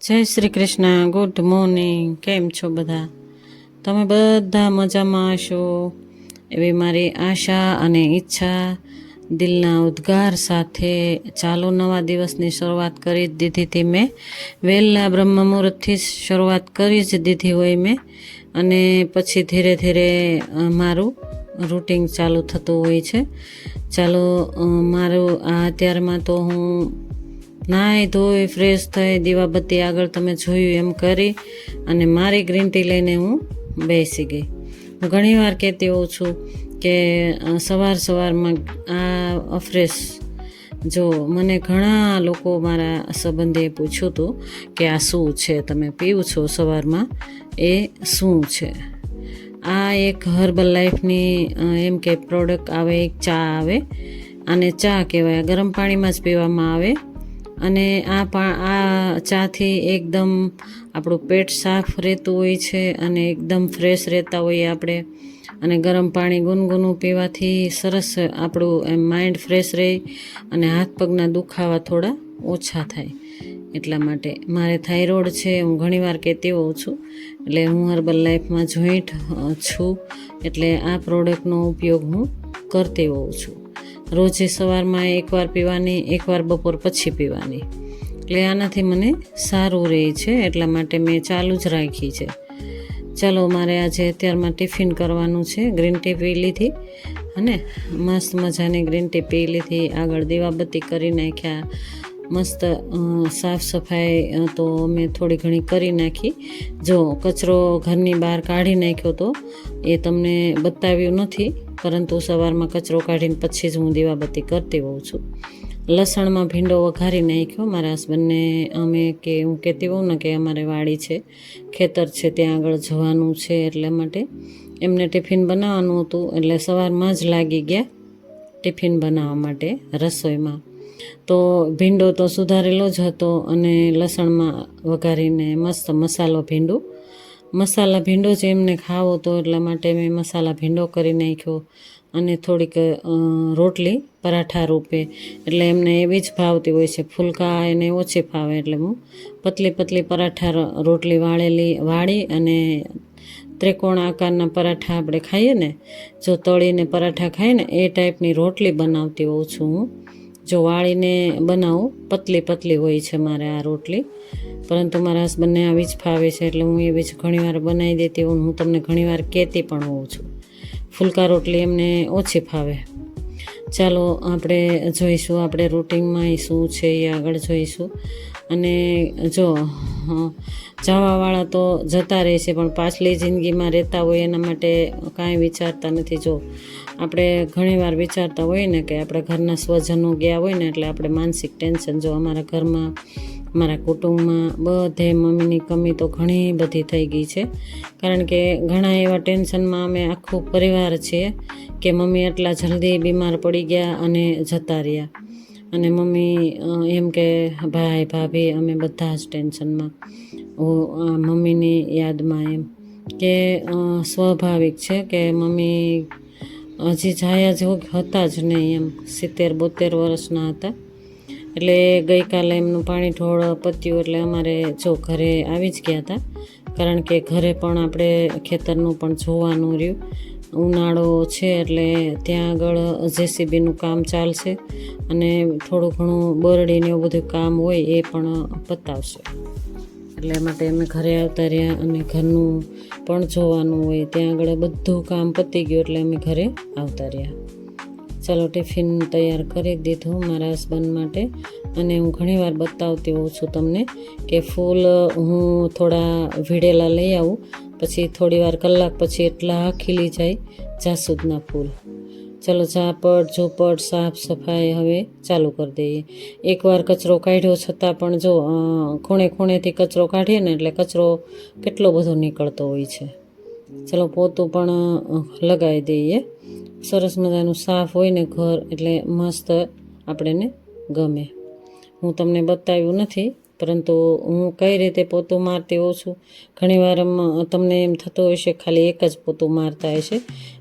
જય Shri Krishna. Good morning. કેમ છો બધા? તમે બધા મજામાં હશો એવી મારી આશા અને ઈચ્છા દિલના ઉદ્ગાર સાથે ચાલો નવા દિવસની શરૂઆત કરી જ દીધી હતી મેં. વહેલા બ્રહ્મ મુહૂર્તથી જ શરૂઆત કરી જ દીધી હોય મેં, અને પછી ધીરે ધીરે મારું રૂટિન ચાલુ થતું હોય છે. ચાલો મારું અત્યારમાં તો હું નાહી ધોઈ ફ્રેશ થઈ દીવાબત્તી આગળ તમે જોયું એમ કરી અને મારી ગ્રીન ટી લઈને હું બેસી ગઈ. હું ઘણીવાર કહેતી હોઉં છું કે સવારમાં આ અફ્રેશ જો મને ઘણા લોકો મારા સંબંધીએ પૂછ્યું હતું કે આ શું છે તમે પીવું છો સવારમાં, એ શું છે? આ એક હર્બલ લાઈફની એમ કે પ્રોડક્ટ આવે, એક ચા આવે, અને ચા કહેવાય, ગરમ પાણીમાં જ પીવામાં આવે. અને આ ચાથી એકદમ આપણું પેટ સાફ રહેતું હોય છે અને એકદમ ફ્રેશ રહેતા હોઈએ આપણે. અને ગરમ પાણી ગુનગુનું પીવાથી સરસ આપણું એમ માઇન્ડ ફ્રેશ રહે અને હાથ પગના દુખાવા થોડા ઓછા થાય. એટલા માટે મારે થાઇરોઇડ છે, હું ઘણીવાર કહેતી હોઉં છું, એટલે હું હર્બલ લાઈફમાં જોઈન્ટ છું, એટલે આ પ્રોડક્ટનો ઉપયોગ હું કરતી હોઉં છું. રોજે સવારમાં એકવાર પીવાની, એકવાર બપોર પછી પીવાની, એટલે આનાથી મને સારું રહે છે, એટલા માટે મેં ચાલુ જ રાખી છે. ચાલો મારે આજે અત્યારમાં ટિફિન કરવાનું છે. ગ્રીન ટી પી લીધી અને મસ્ત મજાની ગ્રીન ટી પી લીધી. આગળ દીવાબત્તી કરી નાખ્યા, મસ્ત સાફ સફાઈ તો મેં થોડી ઘણી કરી નાખી. જો કચરો ઘરની બહાર કાઢી નાખ્યો તો એ તમને બતાવ્યું નથી, પરંતુ સવારમાં કચરો કાઢીને પછી જ હું દીવાબત્તી કરતી હોઉં છું. લસણમાં ભીંડો વઘારી નાખ્યો. મારા હસબન્ડને હું કહેતી હોઉં ને કે અમારે વાડી છે, ખેતર છે, ત્યાં આગળ જવાનું છે, એટલા માટે એમને ટિફિન બનાવવાનું હતું, એટલે સવારમાં જ લાગી ગયા ટિફિન બનાવવા માટે રસોઈમાં. તો ભીંડો તો સુધારેલો જ હતો અને લસણમાં વઘારીને મસ્ત મસાલા ભીંડો જ એમને ખાવો હતો, એટલા માટે મેં મસાલા ભીંડો કરી નાખ્યો. અને થોડીક રોટલી પરાઠા રૂપે, એટલે એમને એવી જ ભાવતી હોય છે, ફુલકા એને ઓછી ભાવે, એટલે હું પતલી પરાઠા રોટલી વાળી અને ત્રિકોણ આકારના પરાઠા આપણે ખાઈએ ને, જો તળીને પરાઠા ખાઈએ ને એ ટાઈપની રોટલી બનાવતી હોઉં છું હું. જો વાળીને બનાવું, પતલી હોય છે મારે આ રોટલી, પરંતુ મારા હસબન્ડને આવી જ ફાવે છે, એટલે હું એવી જ ઘણીવાર બનાવી દેતી હોઉં. હું તમને ઘણીવાર કહેતી પણ હોઉં છું, ફુલકા રોટલી એમને ઓછી ફાવે. ચાલો આપણે જોઈશું, આપણે રૂટિનમાં એ શું છે એ આગળ જોઈશું. અને જો જવાવાળા તો જતા રહે છે, પણ પાછલી જિંદગીમાં રહેતા હોય એના માટે કાંઈ વિચારતા નથી. જો આપણે ઘણીવાર વિચારતા હોય ને કે આપણા ઘરના સ્વજનો ગયા હોય ને, એટલે આપણે માનસિક ટેન્શન, જો અમારા ઘરમાં, મારા કુટુંબમાં બધે મમ્મીની કમી તો ઘણી બધી થઈ ગઈ છે, કારણ કે ઘણા એવા ટેન્શનમાં અમે આખું પરિવાર છીએ કે મમ્મી આટલા જલ્દી બીમાર પડી ગયા અને જતા રહ્યા. અને મમ્મી એમ કે ભાઈ ભાભી અમે બધા જ ટેન્શનમાં, મમ્મીની યાદમાં, એમ કે સ્વાભાવિક છે કે મમ્મી હજી જાયા જ હતા જ નહીં, એમ 70-72 વર્ષના હતા. એટલે ગઈકાલે એમનું પાણી ઢોળ પત્યું, એટલે અમારે જો ઘરે આવી જ ગયા હતા, કારણ કે ઘરે પણ આપણે ખેતરનું પણ જોવાનું રહ્યું. ઉનાળો છે એટલે ત્યાં આગળ જેસીબીનું કામ ચાલશે અને થોડું ઘણું બરડીને એવું બધું કામ હોય એ પણ પતાવશે, એટલે માટે અમે ઘરે આવતા રહ્યા. અને ઘરનું પણ જોવાનું હોય, ત્યાં આગળ બધું કામ પતી ગયું, એટલે અમે ઘરે આવતા રહ્યા. ચાલો ટિફિન તૈયાર કરી દીધું મારા હસબન્ડ માટે. અને હું ઘણીવાર બતાવતી હોઉં છું તમને કે ફૂલ હું થોડા વીડેલા લઈ આવું, પછી થોડીવાર કલાક પછી એટલા ખીલી જાય જાસૂદના ફૂલ. ચાલો ઝાપટ સાફ સફાઈ હવે ચાલુ કરી દઈએ. એકવાર કચરો કાઢ્યો છતાં પણ જો ખૂણેથી કચરો કાઢીએ ને, એટલે કચરો કેટલો બધો નીકળતો હોય છે. ચાલો પોતું પણ લગાવી દઈએ. સરસ મજાનું સાફ હોય ને ઘર, એટલે મસ્ત આપણને ગમે. હું તમને બતાવ્યું નથી, પરંતુ હું કઈ રીતે પોતું મારતી હોઉં છું. ઘણીવાર તમને એમ થતું હશે ખાલી એક જ પોતું મારતા હશે,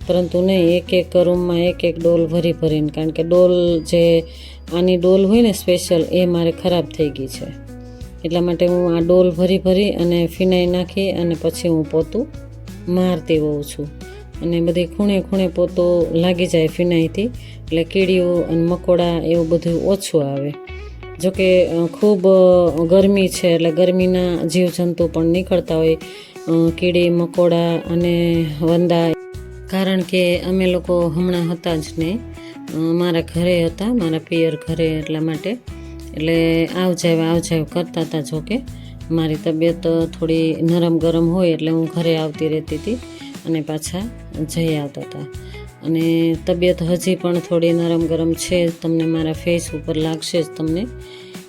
પરંતુ નહીં, એક રૂમમાં એક ડોલ ભરીને, કારણ કે ડોલ જે આની ડોલ હોય ને સ્પેશિયલ, એ મારે ખરાબ થઈ ગઈ છે. એટલા માટે હું આ ડોલ ભરી અને ફિનાઈ નાખી અને પછી હું પોતું મારતી હોઉં છું. અને બધી ખૂણે પોતો લાગી જાય ફિનાઈથી, એટલે કીડીઓ અને મકોડા એવું બધું ઓછું આવે. જોકે ખૂબ ગરમી છે એટલે ગરમીના જીવજંતુ પણ નીકળતા હોય, કીડી મકોડા અને વંદા. કારણ કે અમે લોકો હમણાં હતા જ નહીં, મારા ઘરે હતા, મારા પિયર ઘરે, એટલા માટે એટલે આવ જાવ કરતા હતા. જોકે મારી તબિયત થોડી નરમ ગરમ હોય એટલે હું ઘરે આવતી રહેતી હતી અને પાછા જઈ આવતા હતા. અને તબિયત હજી પણ થોડી નરમ ગરમ છે, તમને મારા ફેસ ઉપર લાગશે જ તમને,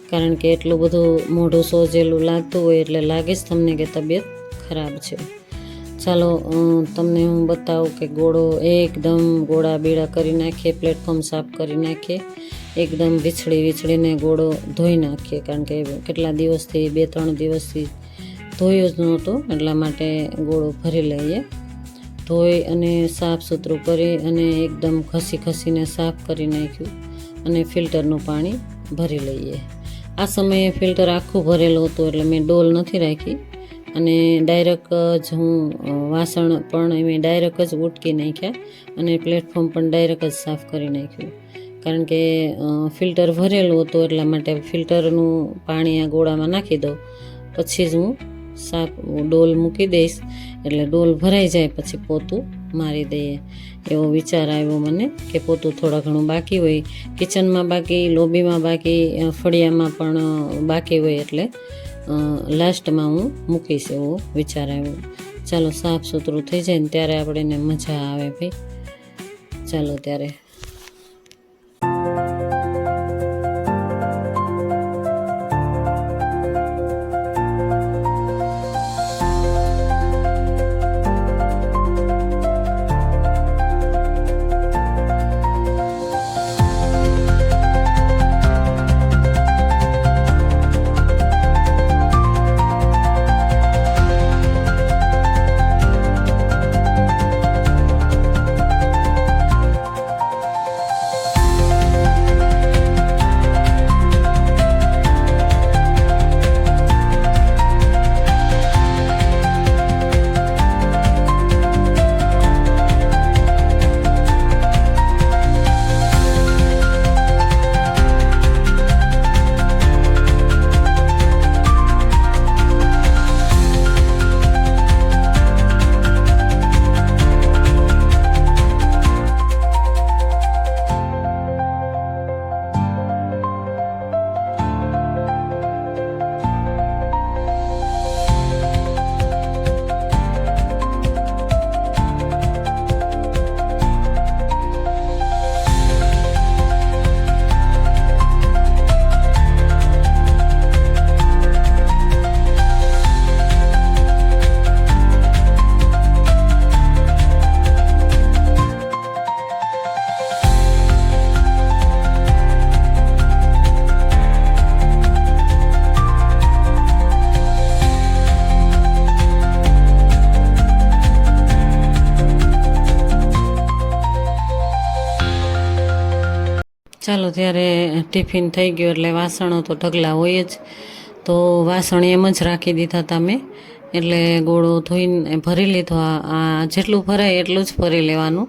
કારણ કે એટલું બધું મોઢું સોજેલું લાગતું હોય એટલે લાગે જ તમને કે તબિયત ખરાબ છે. ચાલો તમને હું બતાવું કે ગોળો એકદમ ગોળા બીડા કરી નાખીએ, પ્લેટફોર્મ સાફ કરી નાખીએ, એકદમ વીછળીને ગોળો ધોઈ નાખીએ. કારણ કે કેટલા દિવસથી 2-3 દિવસથી ધોયો જ નહોતો, એટલા માટે ગોળો ભરી લઈએ. ધોઈ અને સાફ સુથરું કરી અને એકદમ ઘસીને સાફ કરી નાખ્યું અને ફિલ્ટરનું પાણી ભરી લઈએ. આ સમયે ફિલ્ટર આખું ભરેલું હતું એટલે મેં ડોલ નથી રાખી અને ડાયરેક્ટ જ હું વાસણ પણ એમ ડાયરેક્ટ જ ઉટકી નાખ્યા અને પ્લેટફોર્મ પણ ડાયરેક્ટ જ સાફ કરી નાખ્યું. કારણ કે ફિલ્ટર ભરેલું હતું એટલા માટે ફિલ્ટરનું પાણી આ ગોળામાં નાખી દઉં, પછી જ હું સાફ ડોલ મૂકી દઈશ. એટલે ડોલ ભરાઈ જાય પછી પોતું મારી દઈએ એવો વિચાર આવ્યો મને કે પોતું થોડા ઘણું બાકી હોય, કિચનમાં બાકી, લોબીમાં બાકી, ફળિયામાં પણ બાકી હોય, એટલે લાસ્ટમાં હું મૂકીશ એવો વિચાર આવ્યો. ચાલો સાફ સુથરું થઈ જાય ને ત્યારે આપણે એને મજા આવે ભાઈ. ચાલો ત્યારે ચાલો ત્યારે ટિફિન થઈ ગયું એટલે વાસણો તો ઢગલા હોય જ, તો વાસણ એમ જ રાખી દીધા હતા મેં. એટલે ગોળો ધોઈને ભરી લીધો. આ જેટલું ભરાય એટલું જ ભરી લેવાનું,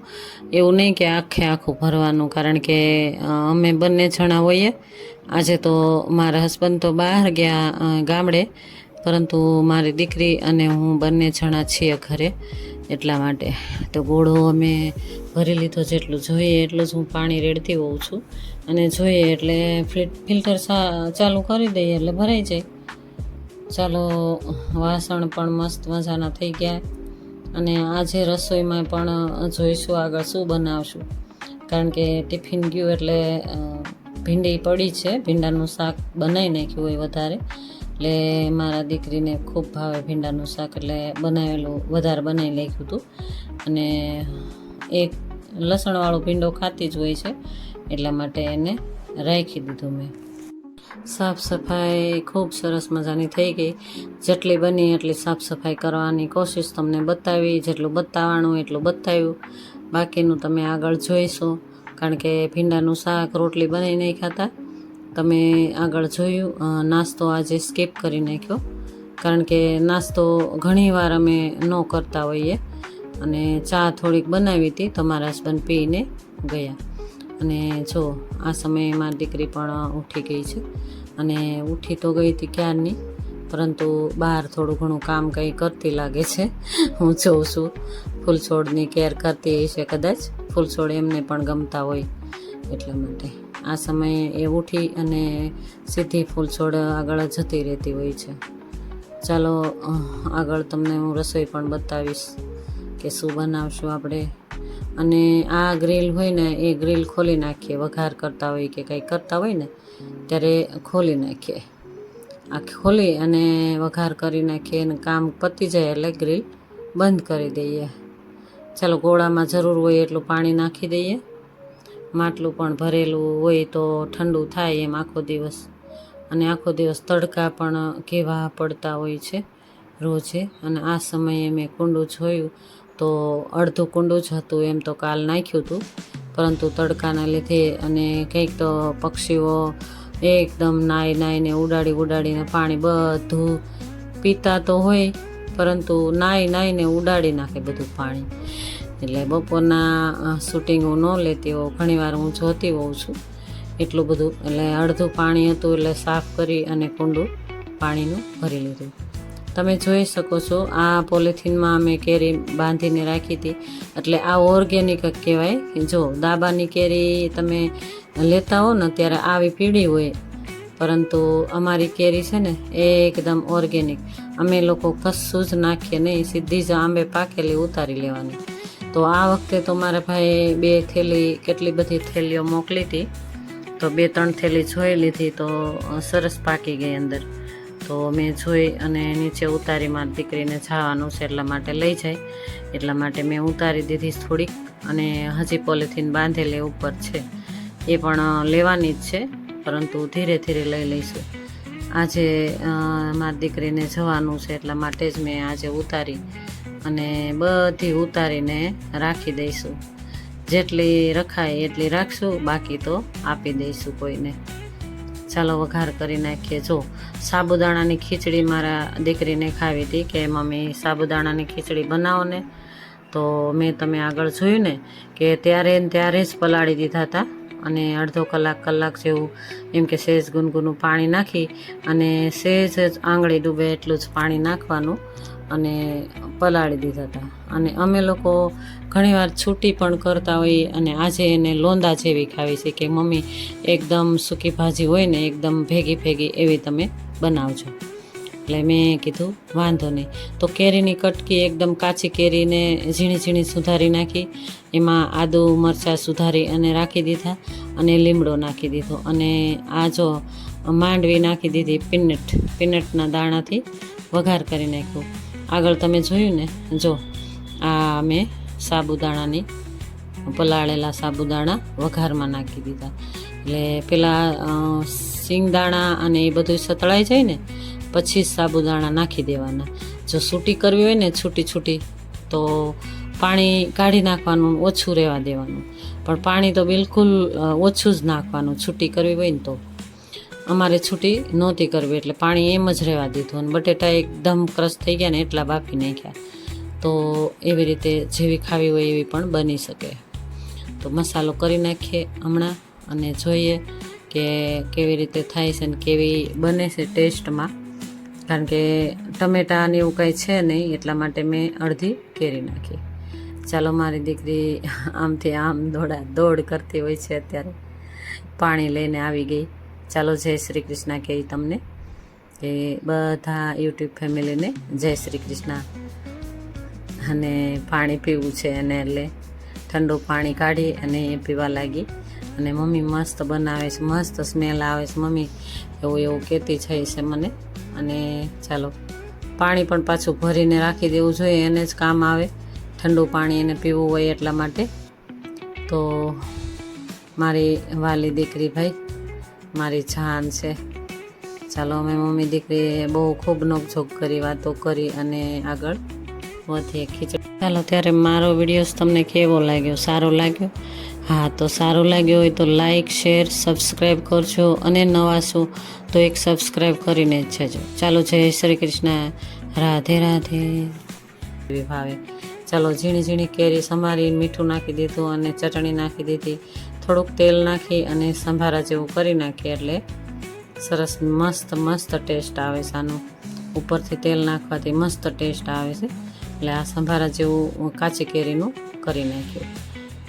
એવું નહીં કે આખું ભરવાનું. કારણ કે અમે બંને જણા હોઈએ. આજે તો મારા હસબન્ડ તો બહાર ગયા ગામડે, પરંતુ મારી દીકરી અને હું બંને જણા છીએ ઘરે, એટલા માટે તો ગોળો અમે ભરી લીધો. જેટલું જોઈએ એટલું જ હું પાણી રેડતી હોઉં છું અને જોઈએ એટલે ફિલ્ટર ચાલુ કરી દઈએ એટલે ભરાઈ જાય. ચાલો વાસણ પણ મસ્ત મજાના થઈ ગયા અને આજે રસોઈમાં પણ જોઈશું આગળ શું બનાવશું. કારણ કે ટિફિન ગયું એટલે ભીંડી પડી છે, ભીંડાનું શાક બનાવી નાખ્યું હોય વધારે, એટલે મારા દીકરીને ખૂબ ભાવે ભીંડાનું શાક, એટલે બનાવેલું વધારે બનાવી નાખ્યું હતું. અને એક લસણવાળો ભીંડો ખાતી જ હોય છે એટલા માટે એને રાખી દીધું મેં. સાફ સફાઈ ખૂબ સરસ મજાની થઈ ગઈ. જેટલી બની એટલી સાફ સફાઈ કરવાની કોશિશ તમને બતાવી, જેટલું બતાવવાનું એટલું બતાવ્યું, બાકીનું તમે આગળ જોઈશો. કારણ કે ભીંડાનું શાક રોટલી બનાવી નહીં ખાતા તમે આગળ જોયું નાસ્તો આજે સ્કીપ કરી નાખ્યો, કારણ કે નાસ્તો ઘણીવાર અમે ન કરતા હોઈએ, અને ચા થોડીક બનાવી હતી તો મારા હસબન્ડ પીને ગયા. અને જો આ સમયે મારી દીકરી પણ ઉઠી ગઈ છે, અને ઉઠી તો ગઈ હતી ક્યારની, પરંતુ બહાર થોડું ઘણું કામ કંઈ કરતી લાગે છે. હું જોઉં છું, ફૂલછોડની કેર કરતી હશે કદાચ, ફૂલછોડ એમને પણ ગમતા હોય એટલા માટે. આ સમયે એ ઉઠી અને સીધી ફૂલછોડ આગળ જતી રહેતી હોય છે. ચાલો આગળ તમને હું રસોઈ પણ બતાવીશ કે શું બનાવશું આપણે. અને આ ગ્રીલ હોય ને એ ગ્રીલ ખોલી નાખીએ, વઘાર કરતા હોય કે કંઈ કરતા હોય ને ત્યારે ખોલી નાખીએ. આ ખોલી અને વઘાર કરી નાખીએ અને કામ પતી જાય એટલે ગ્રીલ બંધ કરી દઈએ. ચાલો ગોળામાં જરૂર હોય એટલું પાણી નાખી દઈએ. માટલું પણ ભરેલું હોય તો ઠંડુ થાય એમ આખો દિવસ. અને આખો દિવસ તડકા પણ કેવા પડતા હોય છે રોજે. અને આ સમયે મેં કુંડું જોયું તો અડધું કુંડું જ હતું, એમ તો કાલ નાખ્યું હતું, પરંતુ તડકાના લીધે અને કંઈક તો પક્ષીઓ એકદમ નાઈને ઉડાડીને પાણી બધું પીતા તો હોય, પરંતુ નાઈને ઉડાડી નાખે બધું પાણી. એટલે બપોરના શૂટિંગ હું ન લેતી હોઉં, ઘણીવાર હું જોતી હોઉં છું એટલું બધું. એટલે અડધું પાણી હતું એટલે સાફ કરી અને કુંડું પાણીનું ભરી લીધું. તમે જોઈ શકો છો આ પોલિથીનમાં અમે કેરી બાંધીને રાખી હતી, એટલે આ ઓર્ગેનિક જ કહેવાય. જો દાબાની કેરી તમે લેતા હો ને ત્યારે આવી પીળી હોય, પરંતુ અમારી કેરી છે ને એ એકદમ ઓર્ગેનિક. અમે લોકો કશું જ નાખીએ નહીં, સીધી જ આંબે પાકેલી ઉતારી લેવાની. તો આ વખતે તો મારા ભાઈ 2 થેલી કેટલી બધી થેલીઓ મોકલી હતી, તો 2-3 થેલી જોઈ લીધી તો સરસ પાકી ગઈ અંદર. તો મેં જોઈ અને નીચે ઉતારી, મારી દીકરીને જવાનું છે એટલા માટે લઈ જાય એટલા માટે મેં ઉતારી દીધી થોડીક. અને હજી પોલિથીન બાંધેલી ઉપર છે, એ પણ લેવાની જ છે, પરંતુ ધીરે ધીરે લઈ લઈશું. આજે મારી દીકરીને જવાનું છે એટલા માટે જ મેં આજે ઉતારી, અને બધી ઉતારીને રાખી દઈશું. જેટલી રખાય એટલી રાખશું, બાકી તો આપી દઈશું કોઈને. ચાલો વઘાર કરી નાખીએ. જો સાબુદાણાની ખીચડી મારા દીકરીને ખાવી હતી કે મમ્મી સાબુદાણાની ખીચડી બનાવો ને, તો મેં તમે આગળ જોયું ને કે ત્યારે જ પલાળી દીધા હતા, અને અડધો કલાક જેવું એમ કે સહેજ ગુનગુનું પાણી નાખી અને સહેજ જ આંગળી ડૂબે એટલું જ પાણી નાખવાનું અને પલાળી દીધા હતા. અને અમે લોકો ઘણીવાર છૂટી પણ કરતા હોઈએ, અને આજે એને લોંદા જેવી ખાવી છે કે મમ્મી એકદમ સૂકી ભાજી હોય ને એકદમ ભેગી એવી તમે બનાવજો. એટલે મેં કીધું વાંધો નહીં. તો કેરીની કટકી એકદમ કાચી કેરીને ઝીણી સુધારી નાખી, એમાં આદુ મરચાં સુધારી અને રાખી દીધા, અને લીમડો નાખી દીધો, અને આ જો માંડવી નાખી દીધી, પીનટના દાણાથી વઘાર કરી નાખ્યું. આગળ તમે જોયું ને, જો આ મેં સાબુદાણાની પલાળેલા સાબુદાણા વઘારમાં નાખી દીધા. એટલે પેલા સિંગદાણા અને એ બધું સતળાઈ જાય ને પછી સાબુદાણા નાખી દેવાના. જો છૂટી કરવી હોય ને છૂટી તો પાણી કાઢી નાખવાનું, ઓછું રહેવા દેવાનું. પણ પાણી તો બિલકુલ ઓછું જ નાખવાનું છૂટી કરવી હોય ને તો. અમારે છૂટી નહોતી કરવી એટલે પાણી એમ જ રહેવા દીધું, અને બટેટા એકદમ ક્રશ થઈ ગયા ને એટલા બાફી નાખ્યા. તો એવી રીતે જેવી ખાવી હોય એવી પણ બની શકે. તો મસાલો કરી નાખીએ હમણાં, અને જોઈએ કે કેવી રીતે થાય છે ને કેવી બને છે ટેસ્ટમાં. કારણ કે ટમેટાને એવું કંઈ છે નહીં એટલા માટે મેં અડધી કેરી નાખી. ચાલો મારી દીકરી આમથી આમ દોડ કરતી હોય છે, અત્યારે પાણી લઈને આવી ગઈ. ચાલો જય શ્રી કૃષ્ણ કહી તમને, કે બધા યુટ્યુબ ફેમિલીને જય શ્રી કૃષ્ણ. અને પાણી પીવું છે એને, એટલે ઠંડુ પાણી કાઢી અને એ પીવા લાગી. અને મમ્મી મસ્ત બનાવે છે, મસ્ત સ્મેલ આવે છે મમ્મી, એવું કહેતી છે મને. અને ચાલો પાણી પણ પાછું ભરીને રાખી દેવું જોઈએ, એને જ કામ આવે, ઠંડુ પાણી એને પીવું હોય એટલા માટે. તો મારી વાલી દીકરી ભાઈ મારી જાન છે. ચાલો અમે મમ્મી દીકરી બહુ ખૂબ નોકઝોક કરી, વાતો કરી અને આગળ વધે ખીચડી. ચાલો ત્યારે મારો વિડીયો તમને કેવો લાગ્યો, સારો લાગ્યો? હા, તો સારો લાગ્યો હોય તો લાઈક, શેર, સબસ્ક્રાઈબ કરજો અને નવા છો તો એક સબસ્ક્રાઈબ કરીને જ જજો. ચાલો, જય શ્રી કૃષ્ણ, રાધે રાધે. ભાવે ચાલો, ઝીણી ઝીણી કેરી સંભારી મીઠું નાખી દીધું અને ચટણી નાખી દીધી, થોડુંક તેલ નાખી અને સંભારા જેવું કરી નાખીએ એટલે સરસ મસ્ત ટેસ્ટ આવે છે. આનું ઉપરથી તેલ નાખવાથી મસ્ત ટેસ્ટ આવે છે. એટલે આ સંભારા જેવું કાચી કેરીનું કરી નાખ્યું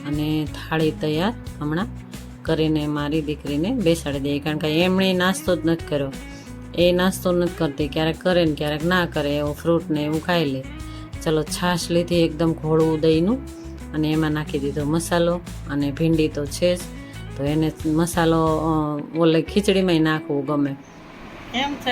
અને થાળી તૈયાર હમણાં કરીને મારી દીકરીને બેસાડી દઈએ, કારણ કે એમણે નાસ્તો જ નથી કર્યો. એ નાસ્તો નથી કરતી, ક્યારેક કરે ને ક્યારેક ના કરે, એવું ફ્રૂટ ને એવું ખાઈ લે. ચલો, છાશ લીધી એકદમ ઘોળવું દહીંનું અને એમાં નાખી દીધો મસાલો, અને ભીંડી તો છે જ, તો એને મસાલો ઓલે ખીચડીમાંય નાખવું ગમે. એમ છે